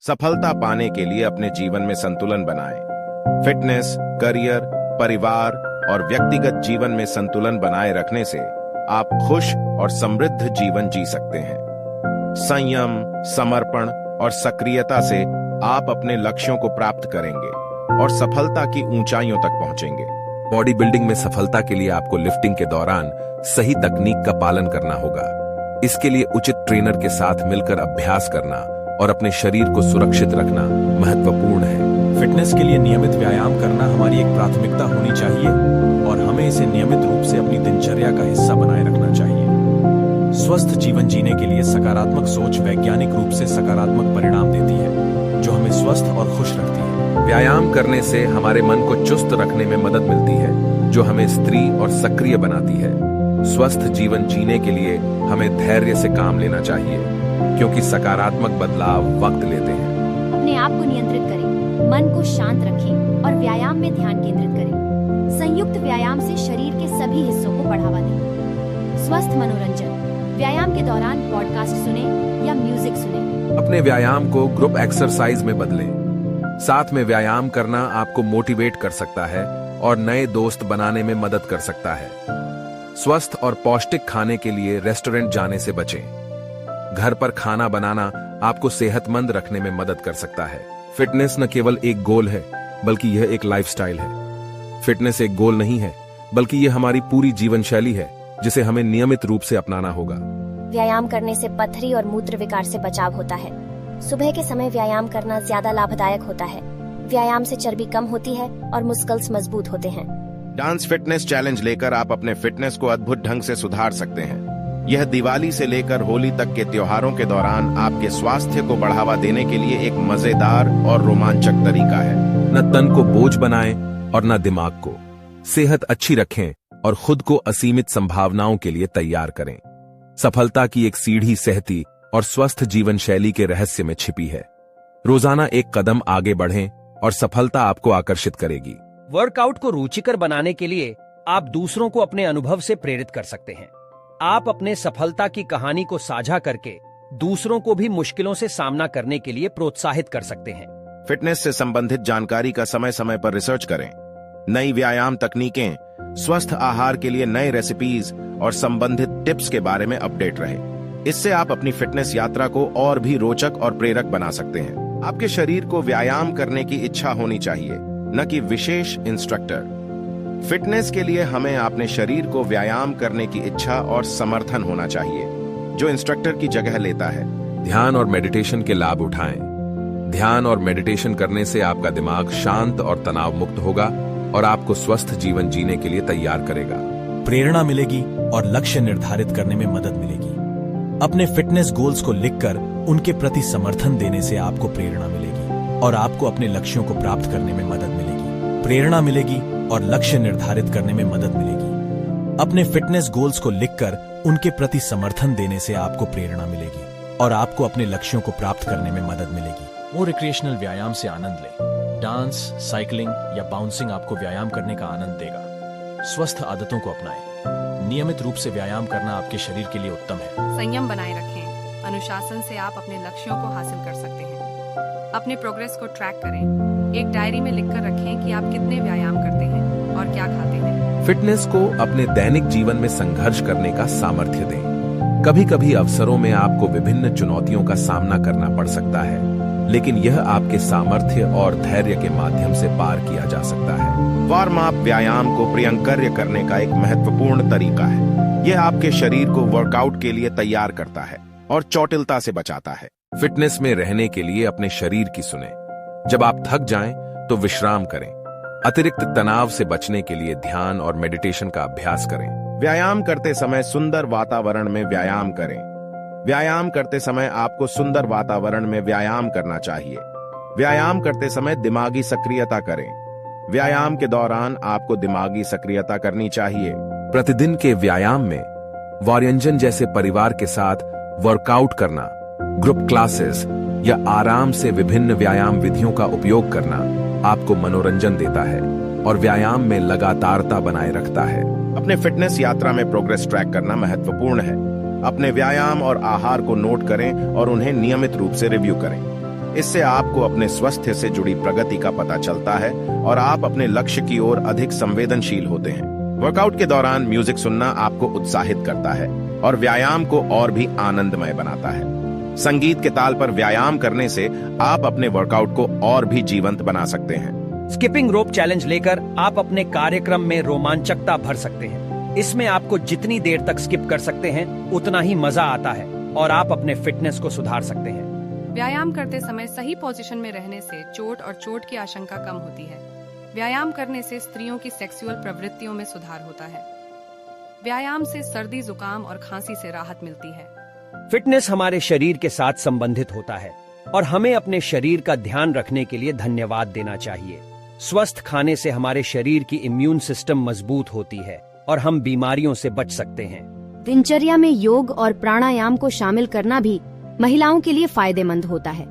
सफलता पाने के लिए अपने जीवन में संतुलन बनाएं। फिटनेस, करियर, परिवार और व्यक्तिगत जीवन में संतुलन बनाए रखने से आप खुश और समृद्ध जीवन जी सकते हैं। संयम, समर्पण और सक्रियता से आप अपने लक्ष्यों को प्राप्त करेंगे और सफलता की ऊंचाइयों तक पहुंचेंगे। बॉडी बिल्डिंग में सफलता के लिए आपको लिफ्टिंग के दौरान सही तकनीक का पालन करना होगा। इसके लिए उचित ट्रेनर के साथ मिलकर अभ्यास करना और अपने शरीर को सुरक्षित रखना महत्वपूर्ण है। फिटनेस के लिए नियमित व्यायाम करना हमारी एक प्राथमिकता होनी चाहिए और हमें इसे नियमित रूप से अपनी दिनचर्या का हिस्सा बनाए रखना चाहिए। स्वस्थ जीवन जीने के लिए सकारात्मक सोच वैज्ञानिक रूप से सकारात्मक परिणाम देती है, जो हमें स्वस्थ और खुश रखती है। व्यायाम करने से हमारे मन को चुस्त रखने में मदद मिलती है, जो हमें स्त्री और सक्रिय बनाती है। स्वस्थ जीवन जीने के लिए हमें धैर्य से काम लेना चाहिए, क्योंकि सकारात्मक बदलाव वक्त लेते हैं। अपने आप को नियंत्रित करें, मन को शांत रखें और व्यायाम में ध्यान केंद्रित करें। संयुक्त व्यायाम से शरीर के सभी हिस्सों को बढ़ावा दें। स्वस्थ मनोरंजन, व्यायाम के दौरान पॉडकास्ट सुनें या म्यूजिक सुनें। अपने व्यायाम को ग्रुप एक्सरसाइज में बदलें। साथ में व्यायाम करना आपको मोटिवेट कर सकता है और नए दोस्त बनाने में मदद कर सकता है। स्वस्थ और पौष्टिक खाने के लिए रेस्टोरेंट जाने से बचें। घर पर खाना बनाना आपको सेहतमंद रखने में मदद कर सकता है। फिटनेस न केवल एक गोल है, बल्कि यह एक लाइफस्टाइल है। फिटनेस एक गोल नहीं है, बल्कि यह हमारी पूरी जीवन शैली है, जिसे हमें नियमित रूप से अपनाना होगा। व्यायाम करने से पथरी और मूत्र विकार से बचाव होता है। सुबह के समय व्यायाम करना ज्यादा लाभदायक होता है। व्यायाम से चर्बी कम होती है और मस्कल्स मजबूत होते हैं। डांस फिटनेस चैलेंज लेकर आप अपने फिटनेस को अद्भुत ढंग से सुधार सकते हैं। यह दिवाली से लेकर होली तक के त्योहारों के दौरान आपके स्वास्थ्य को बढ़ावा देने के लिए एक मजेदार और रोमांचक तरीका है। न तन को बोझ बनाएं और न दिमाग को। सेहत अच्छी रखें और खुद को असीमित संभावनाओं के लिए तैयार करें। सफलता की एक सीढ़ी सहती और स्वस्थ जीवन शैली के रहस्य में छिपी है। रोजाना एक कदम आगे बढ़ें और सफलता आपको आकर्षित करेगी। वर्कआउट को रुचिकर बनाने के लिए आप दूसरों को अपने अनुभव से प्रेरित कर सकते हैं। आप अपने सफलता की कहानी को साझा करके दूसरों को भी मुश्किलों से सामना करने के लिए प्रोत्साहित कर सकते हैं। फिटनेस से संबंधित जानकारी का समय समय पर रिसर्च करें। नई व्यायाम तकनीकें, स्वस्थ आहार के लिए नए रेसिपीज और संबंधित टिप्स के बारे में अपडेट रहें। इससे आप अपनी फिटनेस यात्रा को और भी रोचक और प्रेरक बना सकते हैं। आपके शरीर को व्यायाम करने की इच्छा होनी चाहिए, न कि विशेष इंस्ट्रक्टर। फिटनेस के लिए हमें अपने शरीर को व्यायाम करने की इच्छा और समर्थन होना चाहिए, जो इंस्ट्रक्टर की जगह लेता है। ध्यान और मेडिटेशन के लाभ उठाएं। ध्यान और मेडिटेशन करने से आपका दिमाग शांत और तनाव मुक्त होगा और आपको स्वस्थ जीवन जीने के लिए तैयार करेगा। प्रेरणा मिलेगी और लक्ष्य निर्धारित करने में मदद मिलेगी। अपने फिटनेस गोल्स को लिखकर उनके प्रति समर्थन देने से आपको प्रेरणा मिलेगी और आपको अपने लक्ष्यों को प्राप्त करने में मदद मिलेगी। प्रेरणा मिलेगी और लक्ष्य निर्धारित करने में मदद मिलेगी। अपने फिटनेस गोल्स को लिखकर उनके प्रति समर्थन देने से आपको प्रेरणा मिलेगी और आपको अपने लक्ष्यों को प्राप्त करने में मदद मिलेगी। वो रिक्रिएशनल व्यायाम से आनंद लें। डांस, साइकिलिंग या बाउंसिंग आपको व्यायाम करने का आनंद देगा। स्वस्थ आदतों को अपनाएं। नियमित रूप से व्यायाम करना आपके शरीर के लिए उत्तम है। संयम बनाए रखें। अनुशासन से आप अपने लक्ष्यों को हासिल कर सकते हैं। अपने प्रोग्रेस को ट्रैक करें। एक डायरी में लिखकर रखें कि आप कितने व्यायाम करते हैं और क्या खाते हैं। फिटनेस को अपने दैनिक जीवन में संघर्ष करने का सामर्थ्य दें। कभी कभी अवसरों में आपको विभिन्न चुनौतियों का सामना करना पड़ सकता है, लेकिन यह आपके सामर्थ्य और धैर्य के माध्यम से पार किया जा सकता है। वार्म अप व्यायाम को प्रियंकर्य करने का एक महत्वपूर्ण तरीका है। यह आपके शरीर को वर्कआउट के लिए तैयार करता है और चोटिलता से बचाता है। फिटनेस में रहने के लिए अपने शरीर की सुने। जब आप थक जाएं तो विश्राम करें। अतिरिक्त तनाव से बचने के लिए ध्यान और मेडिटेशन का अभ्यास करें। व्यायाम करते समय सुंदर वातावरण में व्यायाम करें। व्यायाम करते समय आपको सुंदर वातावरण में व्यायाम करना चाहिए। व्यायाम करते समय दिमागी सक्रियता करें। व्यायाम के दौरान आपको दिमागी सक्रियता करनी चाहिए। प्रतिदिन के व्यायाम में वार्यंजन जैसे परिवार के साथ वर्कआउट करना, ग्रुप क्लासेस या आराम से विभिन्न व्यायाम विधियों का उपयोग करना आपको मनोरंजन देता है और व्यायाम में लगातारता बनाए रखता है। अपने फिटनेस यात्रा में प्रोग्रेस ट्रैक करना महत्वपूर्ण है। अपने व्यायाम और आहार को नोट करें और उन्हें नियमित रूप से रिव्यू करें। इससे आपको अपने स्वास्थ्य से जुड़ी प्रगति का पता चलता है और आप अपने लक्ष्य की ओर अधिक संवेदनशील होते हैं। वर्कआउट के दौरान म्यूजिक सुनना आपको उत्साहित करता है और व्यायाम को और भी आनंदमय बनाता है। संगीत के ताल पर व्यायाम करने से आप अपने वर्कआउट को और भी जीवंत बना सकते हैं। स्किपिंग रोप चैलेंज लेकर आप अपने कार्यक्रम में रोमांचकता भर सकते हैं। इसमें आपको जितनी देर तक स्किप कर सकते हैं उतना ही मजा आता है और आप अपने फिटनेस को सुधार सकते हैं। व्यायाम करते समय सही पोजीशन में रहने से चोट और चोट की आशंका कम होती है। व्यायाम करने से स्त्रियों की सेक्सुअल प्रवृत्तियों में सुधार होता है। व्यायाम से सर्दी, जुकाम और खांसी से राहत मिलती है। फिटनेस हमारे शरीर के साथ संबंधित होता है और हमें अपने शरीर का ध्यान रखने के लिए धन्यवाद देना चाहिए। स्वस्थ खाने से हमारे शरीर की इम्यून सिस्टम मजबूत होती है और हम बीमारियों से बच सकते हैं। दिनचर्या में योग और प्राणायाम को शामिल करना भी महिलाओं के लिए फायदेमंद होता है।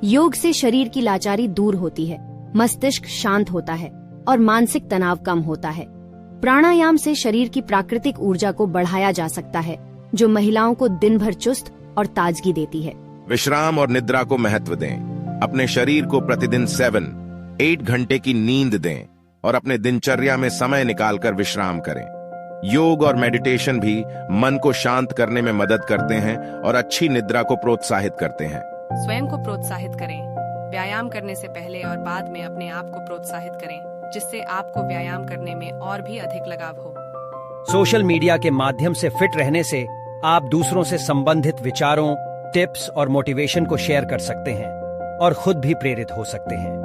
योग से शरीर की लाचारी दूर होती है, मस्तिष्क शांत होता है और मानसिक तनाव कम होता है। प्राणायाम से शरीर की प्राकृतिक ऊर्जा को बढ़ाया जा सकता है, जो महिलाओं को दिन भर चुस्त और ताजगी देती है। विश्राम और निद्रा को महत्व दें। अपने शरीर को प्रतिदिन 7-8 घंटे की नींद दें और अपने दिनचर्या में समय निकालकर विश्राम करें। योग और मेडिटेशन भी मन को शांत करने में मदद करते हैं और अच्छी निद्रा को प्रोत्साहित करते हैं। स्वयं को प्रोत्साहित करें। व्यायाम करने से पहले और बाद में अपने आप को प्रोत्साहित करें, जिससे आपको व्यायाम करने में और भी अधिक लगाव हो। सोशल मीडिया के माध्यम से फिट रहने से आप दूसरों से संबंधित विचारों, टिप्स और मोटिवेशन को शेयर कर सकते हैं और खुद भी प्रेरित हो सकते हैं।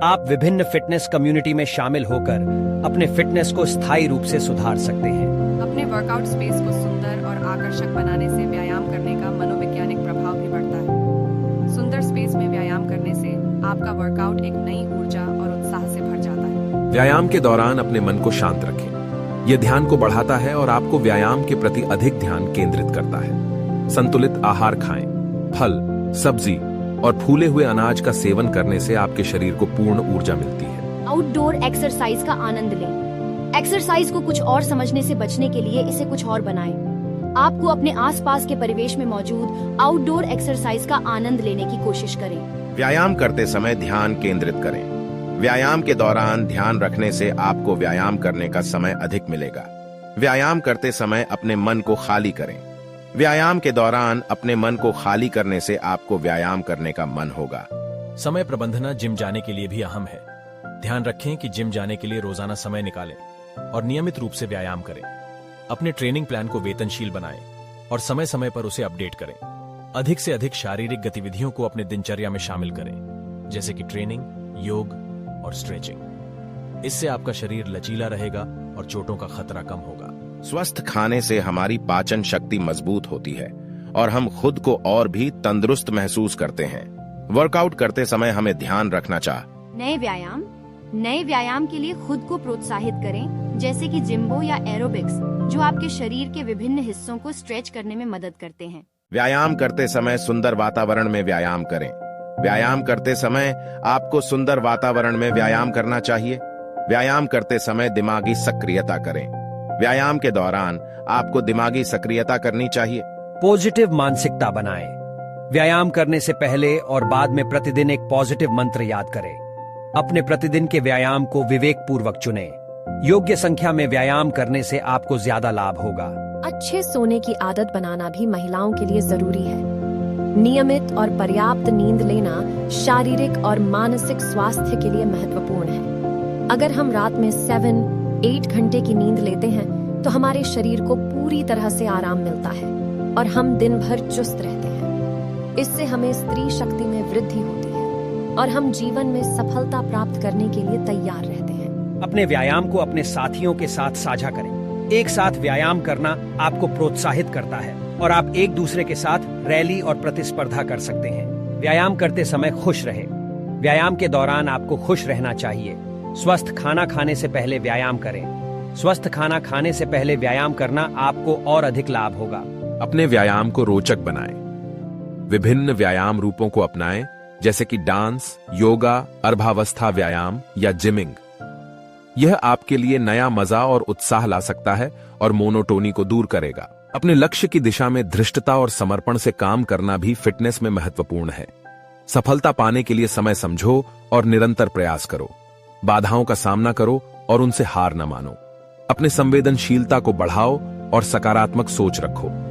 आप विभिन्न फिटनेस कम्युनिटी में शामिल होकर अपने फिटनेस को स्थायी रूप से सुधार सकते हैं। अपने वर्कआउट स्पेस को सुंदर और आकर्षक बनाने से व्यायाम करने का मनोवैज्ञानिक प्रभाव भी बढ़ता है। सुंदर स्पेस में व्यायाम करने से आपका वर्कआउट एक नई ऊर्जा और उत्साह से भर जाता है। व्यायाम के दौरान अपने मन को शांत रखें। यह ध्यान को बढ़ाता है और आपको व्यायाम के प्रति अधिक ध्यान केंद्रित करता है। संतुलित आहार खाएं। फल, सब्जी और फूले हुए अनाज का सेवन करने से आपके शरीर को पूर्ण ऊर्जा मिलती है। आउटडोर एक्सरसाइज का आनंद लें। एक्सरसाइज को कुछ और समझने से बचने के लिए इसे कुछ और बनाएं। आपको अपने आसपास के परिवेश में मौजूद आउटडोर एक्सरसाइज का आनंद लेने की कोशिश करें। व्यायाम करते समय ध्यान केंद्रित करें। व्यायाम के दौरान ध्यान रखने से आपको व्यायाम करने का समय अधिक मिलेगा। व्यायाम करते समय अपने मन को खाली करें। व्यायाम के दौरान अपने मन को खाली करने से आपको व्यायाम करने का मन होगा। समय प्रबंधन जिम जाने के लिए भी अहम है। ध्यान रखें कि जिम जाने के लिए रोजाना समय निकालें और नियमित रूप से व्यायाम करें। अपने ट्रेनिंग प्लान को वेतनशील बनाएं और समय समय पर उसे अपडेट करें। अधिक से अधिक शारीरिक गतिविधियों को अपने दिनचर्या में शामिल करें, जैसे कि ट्रेनिंग, योग और स्ट्रेचिंग। इससे आपका शरीर लचीला रहेगा और चोटों का खतरा कम होगा। स्वस्थ खाने से हमारी पाचन शक्ति मजबूत होती है और हम खुद को और भी तंदुरुस्त महसूस करते हैं। वर्कआउट करते समय हमें ध्यान रखना नए व्यायाम के लिए खुद को प्रोत्साहित करें, जैसे कि जिम्बो या एरोबिक्स, जो आपके शरीर के विभिन्न हिस्सों को स्ट्रेच करने में मदद करते हैं। व्यायाम करते समय सुंदर वातावरण में व्यायाम करें। व्यायाम करते समय आपको सुंदर वातावरण में व्यायाम करना चाहिए। व्यायाम करते समय दिमागी सक्रियता करें। व्यायाम के दौरान आपको दिमागी सक्रियता करनी चाहिए। पॉजिटिव मानसिकता बनाएं। व्यायाम करने से पहले और बाद में प्रतिदिन एक पॉजिटिव मंत्र याद करें। अपने प्रतिदिन के व्यायाम को विवेक पूर्वक चुनें। योग्य संख्या में व्यायाम करने से आपको ज्यादा लाभ होगा। अच्छे सोने की आदत बनाना भी महिलाओं के लिए जरूरी है। नियमित और पर्याप्त नींद लेना शारीरिक और मानसिक स्वास्थ्य के लिए महत्वपूर्ण है। अगर हम रात में 7-8 घंटे की नींद लेते हैं तो हमारे शरीर को पूरी तरह से आराम मिलता है और हम दिन भर चुस्त रहते हैं। इससे हमें स्त्री शक्ति में वृद्धि होती है और हम जीवन में सफलता प्राप्त करने के लिए तैयार रहते हैं। अपने व्यायाम को अपने साथियों के साथ साझा करें। एक साथ व्यायाम करना आपको प्रोत्साहित करता है और आप एक दूसरे के साथ रैली और प्रतिस्पर्धा कर सकते हैं। व्यायाम करते समय खुश रहें। व्यायाम के दौरान आपको खुश रहना चाहिए। स्वस्थ खाना खाने से पहले व्यायाम करें। स्वस्थ खाना खाने से पहले व्यायाम करना आपको और अधिक लाभ होगा। अपने व्यायाम को रोचक बनाएं। विभिन्न व्यायाम रूपों को अपनाएं, जैसे कि डांस, योगा, अर्भावस्था व्यायाम या जिमिंग। यह आपके लिए नया मजा और उत्साह ला सकता है और मोनोटोनी को दूर करेगा। अपने लक्ष्य की दिशा में धृष्टता और समर्पण से काम करना भी फिटनेस में महत्वपूर्ण है। सफलता पाने के लिए समय समझो और निरंतर प्रयास करो। बाधाओं का सामना करो और उनसे हार न मानो। अपने संवेदनशीलता को बढ़ाओ और सकारात्मक सोच रखो।